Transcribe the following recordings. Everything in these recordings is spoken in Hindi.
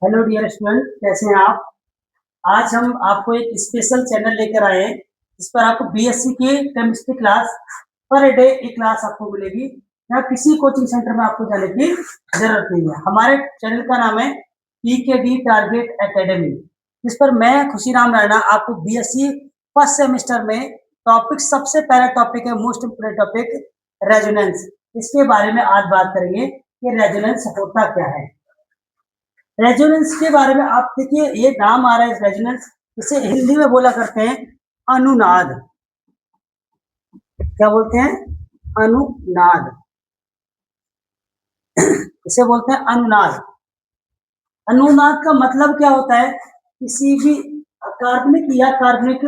हेलो डियर स्टूडेंट, कैसे हैं आप। आज हम आपको एक स्पेशल चैनल लेकर आए हैं जिस पर आपको बीएससी की केमिस्ट्री क्लास पर डे एक क्लास आपको मिलेगी। यहाँ किसी कोचिंग सेंटर में आपको जाने की जरूरत नहीं है। हमारे चैनल का नाम है पीकेडी टारगेट एकेडमी, जिस पर मैं खुशीराम राणा आपको बीएससी फर्स्ट सेमेस्टर में टॉपिक, सबसे पहला टॉपिक है मोस्ट इम्पोर्टेंट टॉपिक, रेजोनेंस। इसके बारे में आज बात करेंगे कि रेजोनेंस होता क्या है। रेजोनेंस के बारे में आप देखिए, ये नाम आ रहा है रेजोनेंस, इसे हिंदी में बोला करते हैं अनुनाद। क्या बोलते हैं? अनुनाद। इसे बोलते हैं अनुनाद। अनुनाद का मतलब क्या होता है? किसी भी कार्बनिक या कार्बनिक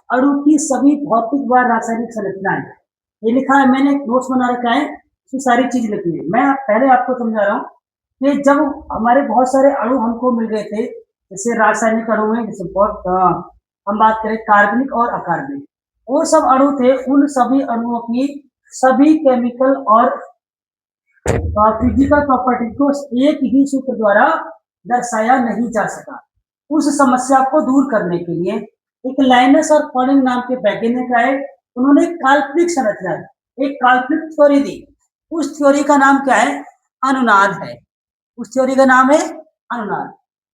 अणु की सभी भौतिक व रासायनिक संरचनाएं। ये लिखा है, मैंने नोट्स बना रखा है, इसमें सारी चीज लिखी है। मैं पहले आपको समझा रहा हूँ कि जब हमारे बहुत सारे अणु हमको मिल गए थे, जैसे रासायनिक अणु में, जैसे बहुत हम बात करें कार्बनिक और अकार्बनिक, वो सब अणु थे। उन सभी अणुओं की सभी केमिकल और फिजिकल प्रॉपर्टी को एक ही सूत्र द्वारा दर्शाया नहीं जा सका। उस समस्या को दूर करने के लिए एक लाइनस और पॉलिंग नाम के वैज्ञानिक आए। उन्होंने एक काल्पनिक संरचना, एक काल्पनिक थ्योरी दी। उस थ्योरी का नाम क्या है? अनुनाद है। उस थ्योरी का नाम है अनुनाद।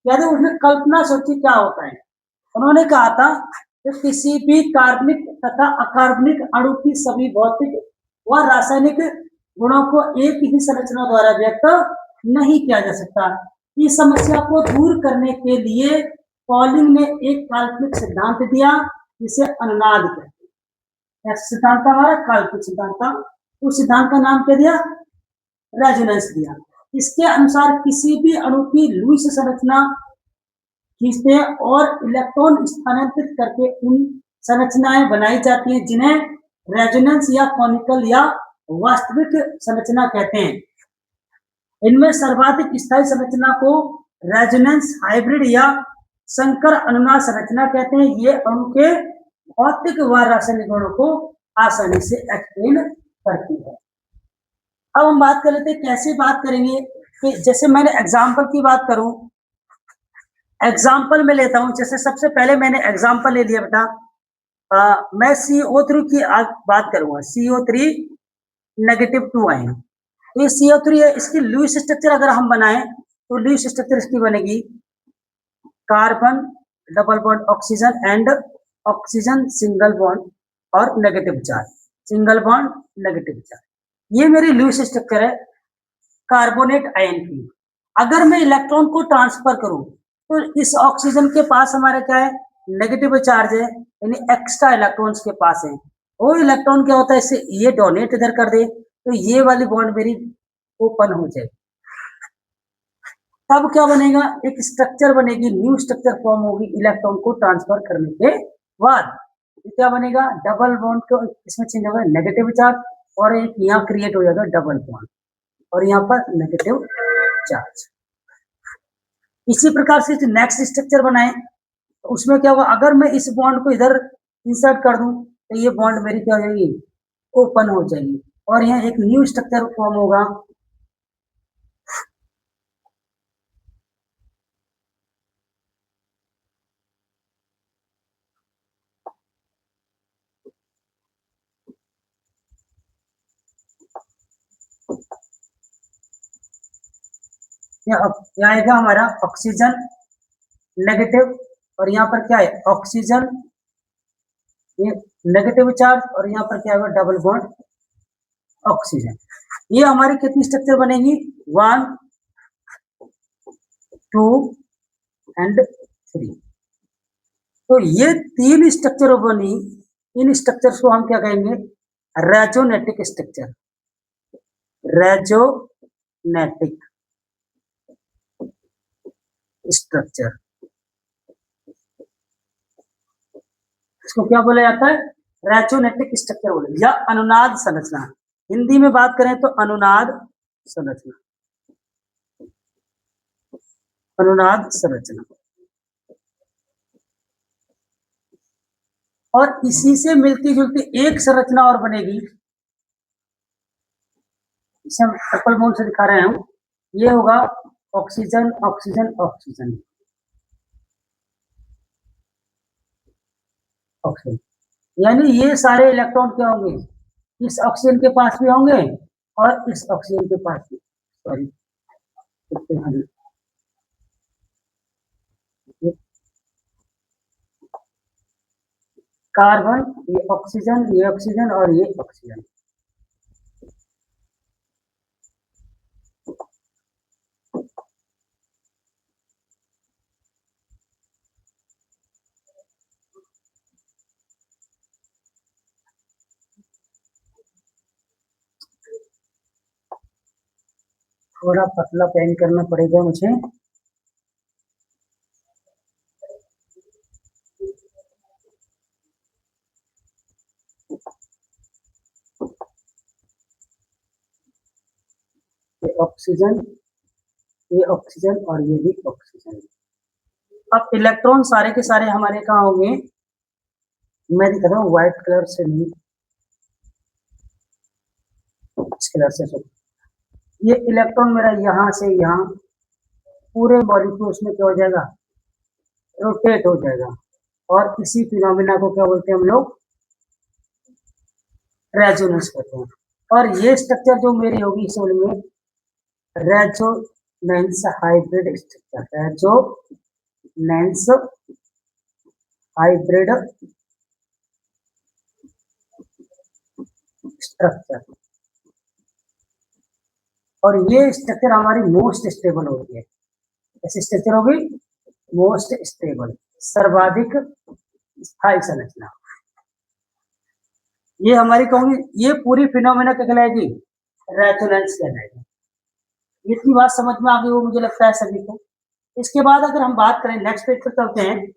कहते उसने कल्पना सोची क्या होता है। उन्होंने कहा था कि किसी भी कार्बनिक तथा अकार्बनिक अणु की सभी भौतिक व रासायनिक गुणों को एक ही संरचना द्वारा व्यक्त नहीं किया जा सकता। इस समस्या को दूर करने के लिए पॉलिंग ने एक काल्पनिक सिद्धांत दिया, जिसे अनुनाद कहते हैं। सिद्धांत हमारा काल्पनिक सिद्धांत था। उस सिद्धांत का नाम क्या दिया? रेजोनेंस दिया। इसके अनुसार किसी भी अणु की लुईस संरचना खींचते हैं और इलेक्ट्रॉन स्थानांतरित करके उन संरचनाएं बनाई जाती हैं, जिन्हें रेजोनेंस या कॉनिकल या वास्तविक संरचना कहते हैं। इनमें सर्वाधिक स्थायी संरचना को रेजोनेंस हाइब्रिड या संकर अनुनाद संरचना कहते हैं। ये अणु के भौतिक व रासायनिक गुणों को आसानी से एक्सप्लेन करती है। अब हम बात कर लेते हैं, कैसे बात करेंगे कि जैसे मैंने एग्जाम्पल की बात करूं, एग्जाम्पल में लेता हूं। जैसे सबसे पहले मैंने एग्जाम्पल ले लिया बेटा, मैं CO3 की आज बात करूंगा। CO3 -2 आए। तो ये CO3 है, इसकी लुईस स्ट्रक्चर अगर हम बनाएं तो लुईस स्ट्रक्चर इसकी बनेगी carbon double bond oxygen and oxygen single bond और negative charge, single bond negative charge. ये मेरी लुईस स्ट्रक्चर है कार्बोनेट आयन की। अगर मैं इलेक्ट्रॉन को ट्रांसफर करूं तो इस ऑक्सीजन के पास हमारा क्या है? नेगेटिव चार्ज है, यानी एक्स्ट्रा इलेक्ट्रॉन्स के पास है। वो इलेक्ट्रॉन क्या होता है, इसे ये डोनेट इधर कर दे तो ये वाली बॉन्ड मेरी ओपन हो जाए। तब क्या बनेगा? एक स्ट्रक्चर बनेगी, न्यू स्ट्रक्चर फॉर्म होगी इलेक्ट्रॉन को ट्रांसफर करने के बाद। क्या बनेगा? डबल बॉन्ड को इसमें चेंज होगा नेगेटिव चार्ज, और एक यहाँ क्रिएट हो जाएगा डबल बॉन्ड, और यहाँ पर नेगेटिव चार्ज। इसी प्रकार से नेक्स्ट स्ट्रक्चर बनाए तो उसमें क्या होगा? अगर मैं इस बॉन्ड को इधर इंसर्ट कर दूं तो ये बॉन्ड मेरी क्या हो जाएगी? ओपन हो जाएगी, और यहाँ एक न्यू स्ट्रक्चर फॉर्म होगा। यहाँ आएगा हमारा ऑक्सीजन नेगेटिव, और यहाँ पर क्या है? ऑक्सीजन ये नेगेटिव चार्ज, और यहाँ पर क्या होगा? Double bond oxygen. ये हमारी कितनी स्ट्रक्चर बनेगी? 1 2 एंड 3। तो ये 3 स्ट्रक्चर बनी। इन स्ट्रक्चर्स को हम क्या कहेंगे? रेजोनेटिक स्ट्रक्चर। रेजोनेटिक स्ट्रक्चर, इसको क्या बोला जाता है? रेजोनेटिक स्ट्रक्चर बोले, या अनुनाद संरचना। हिंदी में बात करें तो अनुनाद संरचना, अनुनाद संरचना। और इसी से मिलती जुलती एक संरचना और बनेगी, इसे हम ट्रिपल बॉन्ड से दिखा रहे हैं। ये होगा ऑक्सीजन ऑक्सीजन ऑक्सीजन ऑक्सीजन, यानी ये सारे इलेक्ट्रॉन क्या होंगे, इस ऑक्सीजन के पास भी होंगे और इस ऑक्सीजन के पास भी, सॉरी कार्बन, ये ऑक्सीजन और ये ऑक्सीजन। थोड़ा पतला पेन करना पड़ेगा मुझे। ये ऑक्सीजन, ये ऑक्सीजन और ये भी ऑक्सीजन। अब इलेक्ट्रॉन सारे के सारे हमारे कहाँ होंगे, मैं दिखा रहा हूँ व्हाइट कलर से नहीं, इस कलर से। ये इलेक्ट्रॉन मेरा यहाँ से यहाँ पूरे मॉलिक्यूल्स में क्या हो जाएगा, रोटेट हो जाएगा, और इसी फिनोमिना को क्या बोलते हैं हम लोग, रेजोनेंस कहते हैं। और ये स्ट्रक्चर जो मेरी होगी इस में resonance hybrid structure, resonance hybrid structure. और ये स्ट्रक्चर हमारी मोस्ट स्टेबल होगी, ऐसी स्ट्रक्चर होगी मोस्ट स्टेबल, सर्वाधिक स्थायी संरचना। ये हमारी कहूंगी, ये पूरी फिनोमेना क्या कहलाएगी, रेजोनेंस कहलाएगी। इतनी बात समझ में आ गई वो मुझे लगता है सभी को। इसके बाद अगर हम बात करें नेक्स्ट पेज पर चलते हैं,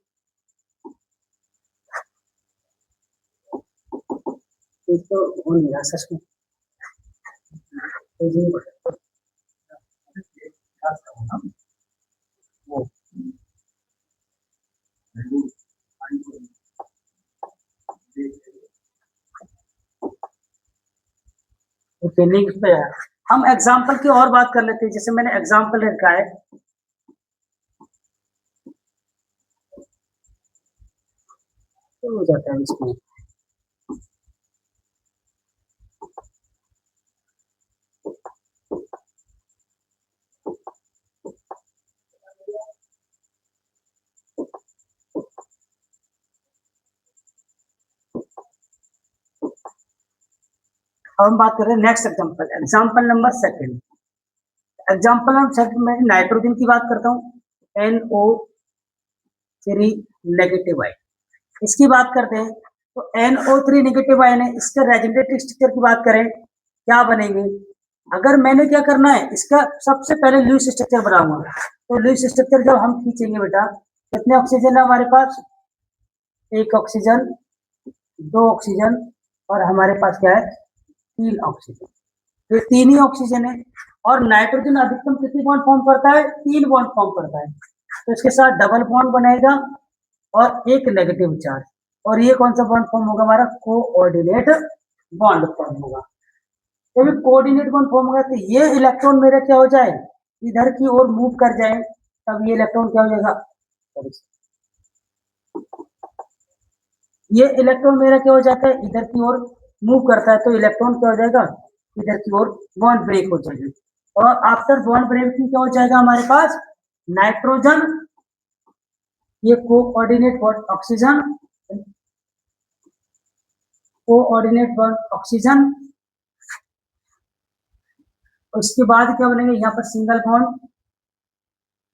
तो हो नहीं रहा सच में, लिंक पे है। हम एग्जाम्पल की और बात कर लेते हैं, जैसे मैंने एग्जाम्पल रखा है, तो हो जाता है इसमें। हम बात कर रहे हैं next example, example number second. Example number second में नाइट्रोजन की बात करता हूँ, NO3 नेगेटिव आयन, इसकी बात करते हैं। तो NO3 नेगेटिव आयन है, इसका रेजोनेटिव स्ट्रक्चर की बात करें क्या बनेंगे। अगर मैंने क्या करना है, इसका सबसे पहले लुईस स्ट्रक्चर बनाऊंगा। तो लुईस स्ट्रक्चर जब हम खींचेंगे बेटा, कितने ऑक्सीजन है हमारे पास, एक ऑक्सीजन, दो ऑक्सीजन, और हमारे पास क्या है, तीन ऑक्सीजन। तो तीन ही ऑक्सीजन है, और नाइट्रोजन अधिकतम कितनी बॉन्ड फॉर्म करता है, तीन बॉन्ड फॉर्म करता है। तो इसके साथ डबल बॉन्ड बनेगा और एक नेगेटिव चार्ज, और ये कौन सा बॉन्ड फॉर्म होगा हमारा, कोऑर्डिनेट बॉन्ड फॉर्म होगा। जब कोऑर्डिनेट बॉन्ड फॉर्म होगा तो ये इलेक्ट्रॉन मेरा क्या हो जाए, इधर की ओर मूव कर जाए, तब ये इलेक्ट्रॉन क्या हो जाएगा, ये इलेक्ट्रॉन मेरा क्या हो जाता है, इधर की ओर मूव करता है, तो इलेक्ट्रॉन क्या हो जाएगा, इधर की ओर बॉन्ड ब्रेक हो जाएगी। और आफ्टर बॉन्ड ब्रेकिंग क्या हो जाएगा हमारे पास, नाइट्रोजन, ये coordinate bond oxygen, coordinate bond oxygen. उसके बाद क्या बनेंगे, यहाँ पर सिंगल बॉन्ड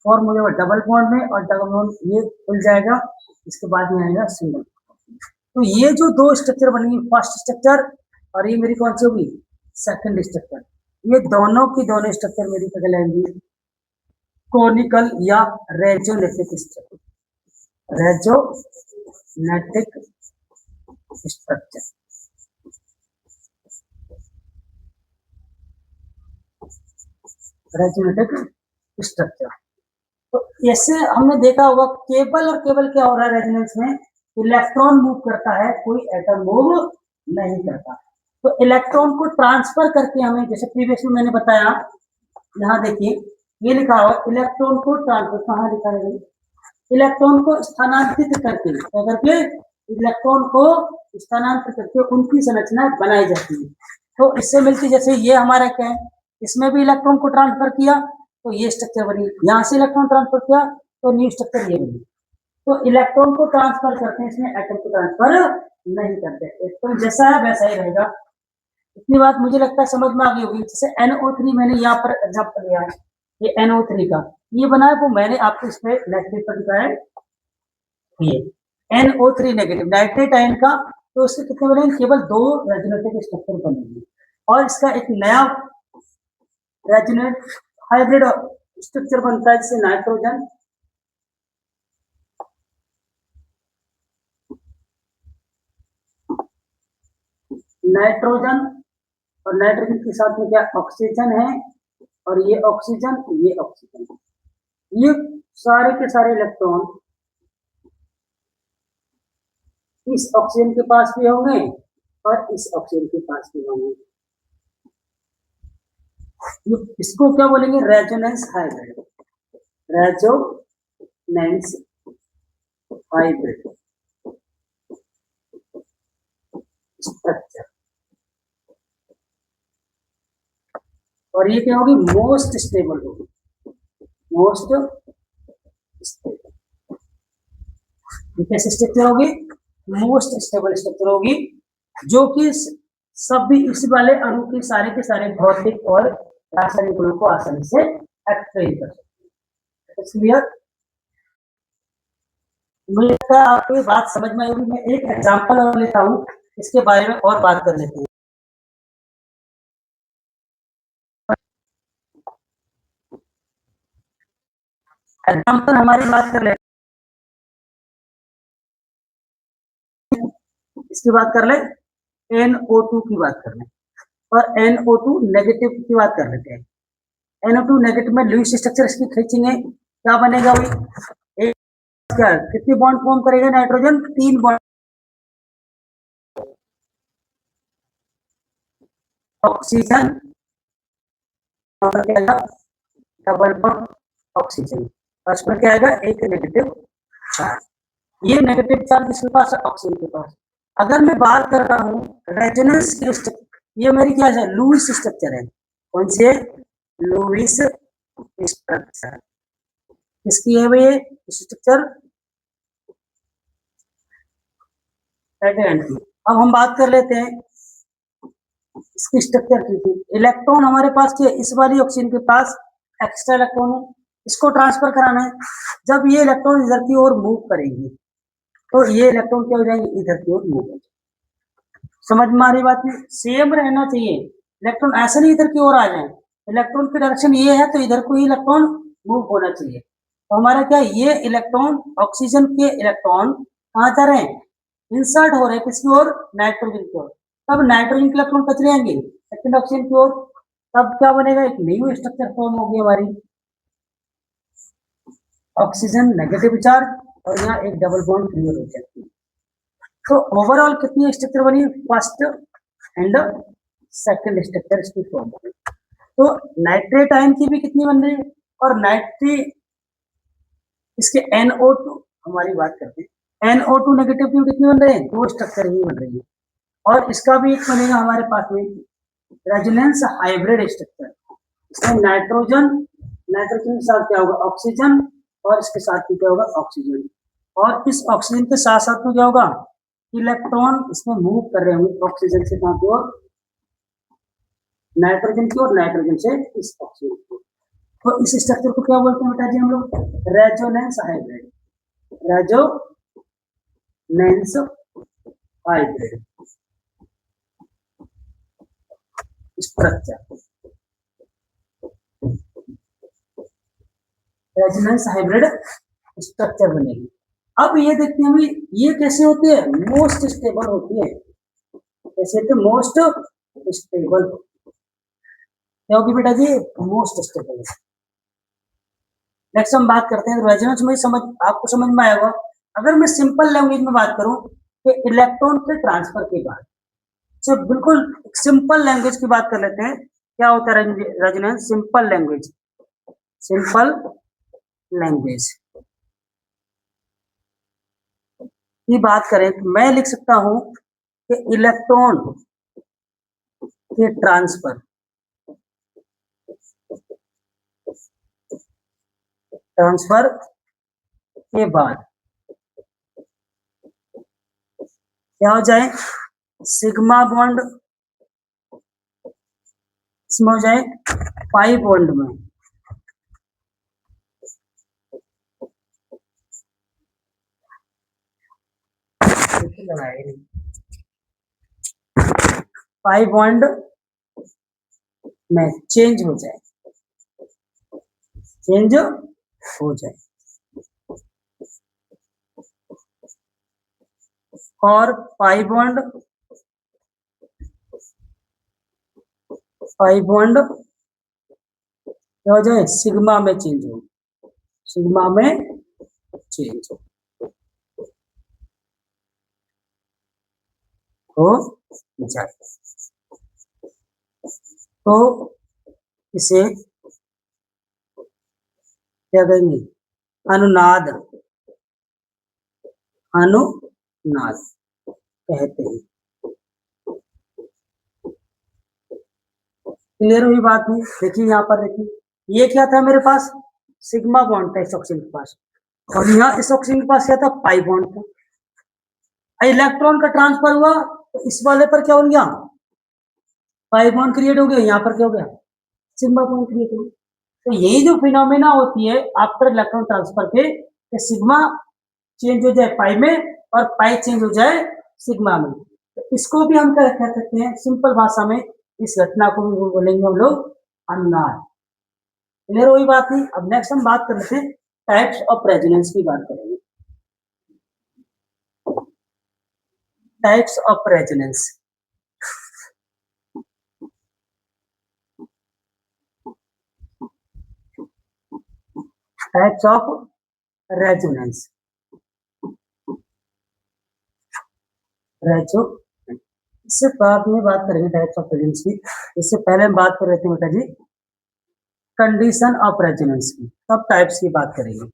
फॉर्म हो जाएगा डबल बॉन्ड में, और डबल बॉन्ड ये खुल जाएगा, इसके बाद में आएगा सिंगल। तो ये जो दो स्ट्रक्चर बनेंगे, फर्स्ट स्ट्रक्चर और ये मेरी कौन सी होगी, सेकंड स्ट्रक्चर, ये दोनों की दोनों स्ट्रक्चर मेरी क्या कहलाएंगी, कोनिकल या रेजोनेटिक स्ट्रक्चर, रेजोनेटिक स्ट्रक्चर। रेजोनेटिक स्ट्रक्चर। तो ऐसे हमने देखा होगा, केवल और केवल क्या हो रहा है रेजोनेंस में, इलेक्ट्रॉन मूव करता है, कोई एटम मूव नहीं करता। तो इलेक्ट्रॉन को ट्रांसफर करके हमें, जैसे प्रीवियस में मैंने बताया, यहाँ देखिए ये लिखा हुआ इलेक्ट्रॉन को ट्रांसफर, कहाँ लिखा है, इलेक्ट्रॉन को स्थानांतरित करके, क्या करके, इलेक्ट्रॉन को स्थानांतरित करके उनकी संरचना बनाई जाती है। तो इससे मिलती, जैसे ये हमारा क्या है, इसमें भी इलेक्ट्रॉन को ट्रांसफर किया तो ये स्ट्रक्चर बनी, यहाँ से इलेक्ट्रॉन ट्रांसफर किया तो न्यू स्ट्रक्चर ये बनी। तो इलेक्ट्रॉन को ट्रांसफर करते हैं, इसमें एटम को ट्रांसफर नहीं करते, एटम जैसा है वैसा ही रहेगा। इतनी बात मुझे लगता है समझ में आ गई होगी। जैसे NO3 मैंने यहाँ पर एग्जाम्पल लिया है, ये NO3 का ये बना है, वो मैंने आपको इस पे नेक्स्ट पेपर दिखाया है, ये NO3 नेगेटिव नाइट्रेट आयन का। तो इसके कितने बनेंगे, केवल 2 रेजोनेटिव स्ट्रक्चर बनेंगे। और इसका एक नया रेजोनेट हाइब्रिड स्ट्रक्चर बनता है, जिसे नाइट्रोजन और नाइट्रोजन के साथ में क्या ऑक्सीजन है, और ये ऑक्सीजन, ये ऑक्सीजन, ये सारे के सारे इलेक्ट्रॉन इस ऑक्सीजन के पास भी होंगे और इस ऑक्सीजन के पास भी होंगे। इसको क्या बोलेंगे, resonance hybrid, resonance hybrid structure. और ये क्या होगी, मोस्ट स्टेबल होगी, मोस्ट स्टेबल। कैसे स्ट्रक्चर होगी, मोस्ट स्टेबल स्ट्रक्चर होगी, जो कि सभी इस वाले अणु के सारे भौतिक और रासायनिक गुणों को आसानी से एक्सप्लेन कर सकते हैं। क्लियर, मुझे लगता है आपको ये बात समझ में आई होगी। मैं एक एग्जांपल और लेता हूँ, इसके बारे में और बात कर लेते हैं। एग्जांपल हमारी बात कर लेते हैं, इसकी बात कर ले, NO2 की बात कर ले, और NO2 नेगेटिव की बात कर लेते हैं। NO2 नेगेटिव में लुईस स्ट्रक्चर इसकी खींचेंगे, क्या बनेगा भाई, एक क्या कितनी बॉन्ड फॉर्म करेगा नाइट्रोजन, 3 बॉन्ड, ऑक्सीजन और क्या आएगा, डबल बॉन्ड ऑक्सीजन, और इसमें क्या आएगा, एक नेगेटिव चार्ज। ये नेगेटिव चार्ज किसके पास है, ऑक्सीजन के पास। अगर मैं बात कर रहा हूँ रेजोनेंस स्ट्रक्चर, ये मेरी क्या है, लुईस स्ट्रक्चर है। कौन सी है, लुईस स्ट्रक्चर। किसकी है भाई स्ट्रक्चर, की। अब हम बात कर लेते हैं इसकी स्ट्रक्चर की। इलेक्ट्रॉन हमारे पास क्या, इस वाली ऑक्सीजन के पास एक्स्ट्रा इलेक्ट्रॉन है, इसको ट्रांसफर कराना है। जब ये इलेक्ट्रॉन इधर की ओर मूव करेंगे तो ये इलेक्ट्रॉन क्या हो जाएंगे, इधर की ओर मूव हो जाएंगे। समझ में आ रही बात नहीं, सेम रहना चाहिए, इलेक्ट्रॉन ऐसे नहीं इधर की ओर आ जाए। इलेक्ट्रॉन की डायरेक्शन ये है तो इधर को ही इलेक्ट्रॉन मूव होना चाहिए। तो हमारा क्या, ये इलेक्ट्रॉन, ऑक्सीजन के इलेक्ट्रॉन कहाँ जा रहे हैं, इंसर्ट हो रहे हैं किसकी ओर, नाइट्रोजन की ओर। तब नाइट्रोजन के इलेक्ट्रॉन कच जाएंगे सेकंड ऑक्सीजन की ओर, तब क्या बनेगा, एक न्यू स्ट्रक्चर फॉर्म होगी हमारी, ऑक्सीजन नेगेटिव चार्ज, और यहाँ एक डबल बॉन्ड क्रिएट हो जाती है। तो ओवरऑल कितनी स्ट्रक्चर बनी, फर्स्ट एंड सेकंड स्ट्रक्चर इसकी फॉर्म हो गई। तो नाइट्रेट आयन की भी कितनी बन रही है, और नाइट्री इसके NO2 हमारी बात करते हैं, NO2 नेगेटिव की कितनी बन रही है, 2 स्ट्रक्चर ही बन रही है। और इसका भी एक बनेगा हमारे पास में रेजोनेंस हाइब्रिड स्ट्रक्चर, इसमें नाइट्रोजन के साथ क्या होगा, ऑक्सीजन, और इसके साथ में क्या होगा, ऑक्सीजन, और इस ऑक्सीजन के साथ साथ में क्या होगा, इलेक्ट्रॉन इसमें मूव कर रहे होंगे ऑक्सीजन से कहाँ की ओर, नाइट्रोजन की ओर, नाइट्रोजन से इस ऑक्सीजन की। तो इस स्ट्रक्चर को क्या बोलते हैं बेटा जी हम लोग, resonance hybrid, resonance hybrid structure, resonance hybrid structure बनेगी। अब ये देखते हैं भाई ये कैसे होती है, मोस्ट स्टेबल होती है, कैसे होती है, मोस्ट स्टेबल, क्या होगी बेटा जी, मोस्ट स्टेबल। नेक्स्ट हम बात करते हैं रेजोनेंस में, आपको समझ में आएगा। अगर मैं सिंपल लैंग्वेज में बात करूं कि इलेक्ट्रॉन के ट्रांसफर के बाद, तो बिल्कुल सिंपल लैंग्वेज की बात कर लेते हैं, क्या होता है resonance, simple language. Simple language की बात करें तो मैं लिख सकता हूं कि इलेक्ट्रॉन के ट्रांसफर के बाद क्या हो जाए, सिग्मा बॉन्ड इसमें हो जाए पाई बॉन्ड में पाई बॉन्ड में चेंज हो जाए, और पाई बॉन्ड क्या हो जाए, सिग्मा में चेंज हो जाए। तो इसे क्या कहेंगे, अनुनाद कहते हैं। क्लियर हुई बात नहीं? देखिए यहाँ पर, देखिए ये क्या था मेरे पास, सिग्मा बॉन्ड था इस ऑक्सीजन के पास, और यहाँ इस ऑक्सीजन के पास क्या था, पाई बॉन्ड था। इलेक्ट्रॉन का ट्रांसफर हुआ तो इस वाले पर क्या हो गया, पाई बॉन्ड क्रिएट हो गया, यहाँ पर क्या हो गया, सिग्मा बॉन्ड क्रिएट हो गया। तो यही जो फिनोमेना होती है आफ्टर इलेक्ट्रॉन ट्रांसफर के, सिग्मा चेंज हो जाए पाई में और पाई चेंज हो जाए सिग्मा में, तो इसको भी हम क्या कह सकते हैं सिंपल भाषा में, इस घटना को भी बोलेंगे हम लोग अनुनाद। क्लियर हुई बात नहीं? अब नेक्स्ट हम बात कर लेते हैं टाइप्स ऑफ रेजोनेंस की बात करेंगे। Types of resonance, types of resonance, इससे बाद में बात करेंगे टाइप्स ऑफ रेजोनेंस की। इससे पहले हम बात कर रहे थे बेटा जी कंडीशन ऑफ रेजोनेंस की, तब टाइप्स की बात करेंगे।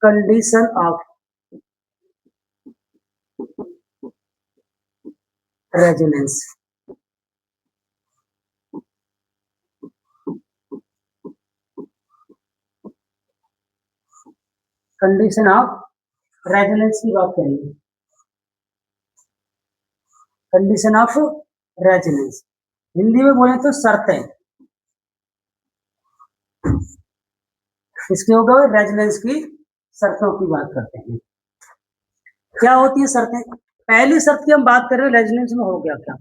Condition of resonance, condition of resonance की बात करेंगे। कंडीशन ऑफ रेजोनेंस हिंदी में बोले तो शर्तें, इसके होगा रेजोनेंस की शर्तों की बात करते हैं। क्या होती है शर्तें? पहली शर्त की हम बात कर रहे हैं, रेजोनेंस में हो गया क्या,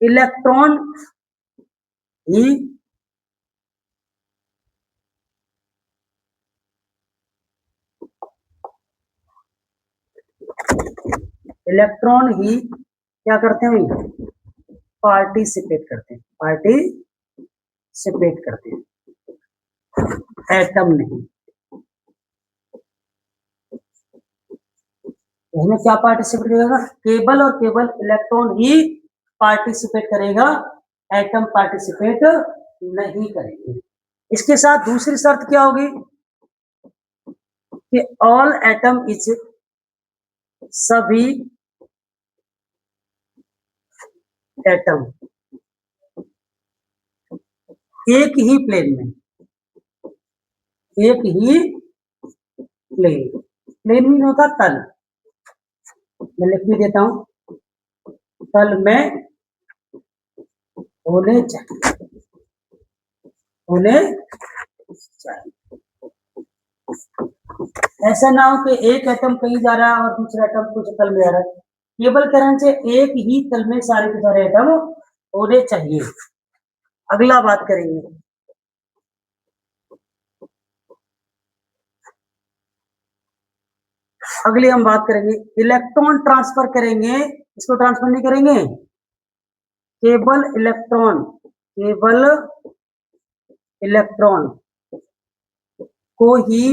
इलेक्ट्रॉन ही क्या करते हैं, पार्टिसिपेट करते हैं, एटम नहीं। इसमें क्या पार्टिसिपेट करेगा, केवल और केवल इलेक्ट्रॉन ही पार्टिसिपेट करेगा, एटम पार्टिसिपेट नहीं करेंगे। इसके साथ दूसरी शर्त क्या होगी कि ऑल एटम इज, सभी एटम एक ही प्लेन में, प्लेन मीन होता तल, मैं लिख भी देता हूं, तल में होने चाहिए, ऐसा ना हो कि एक एटम कहीं जा रहा है और दूसरा एटम कुछ तल में जा रहा है, केवल कारण से एक ही तल में सारे के सारे एटम होने चाहिए। अगला बात करेंगे, अगली हम बात करेंगे इलेक्ट्रॉन ट्रांसफर करेंगे, इसको ट्रांसफर नहीं करेंगे, केवल इलेक्ट्रॉन को ही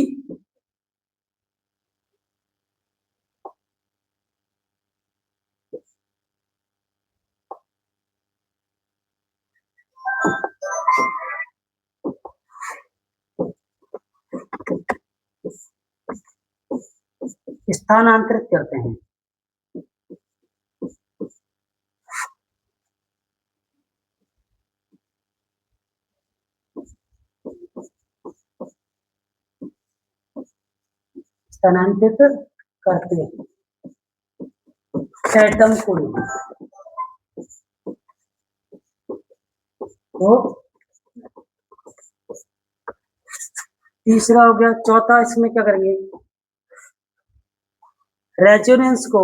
स्थानांतरित करते हैं। स्थानांतरित करते हैं एटम को। तो तीसरा हो गया। चौथा इसमें क्या करेंगे, रेजोनेंस को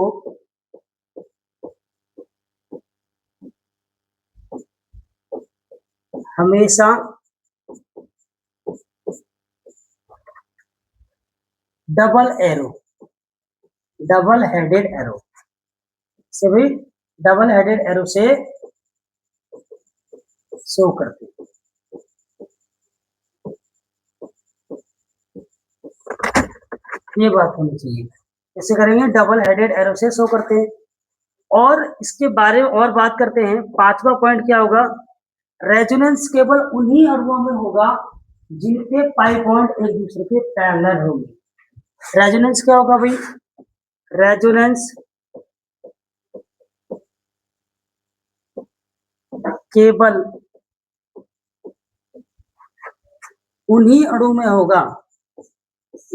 हमेशा डबल हेडेड एरो से भी डबल हेडेड एरो से शो करते हैं। ये बात होनी चाहिए, ऐसे करेंगे, डबल हेडेड एरो से शो करते हैं। और इसके बारे में और बात करते हैं। पांचवा पॉइंट क्या होगा, रेजोनेंस केवल उन्हीं अणुओं में होगा जिनके पाई बॉन्ड एक दूसरे के पैरेलल होंगे। रेजोनेंस क्या होगा भाई, रेजोनेंस केवल उन्हीं अणु में होगा,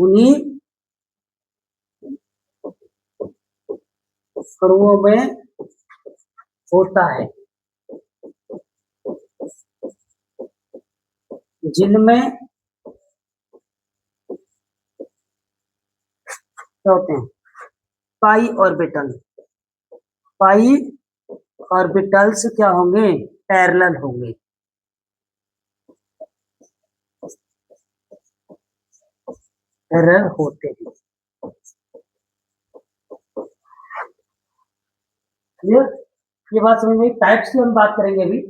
उन्हीं अणुओं में होता है जिनमें क्या होते हैं, पाई ऑर्बिटल्स क्या होंगे, पैरेलल होंगे। पैरेलल होते हैं। क्लियर, ये बात समझ में। टाइप्स की हम बात करेंगे अभी।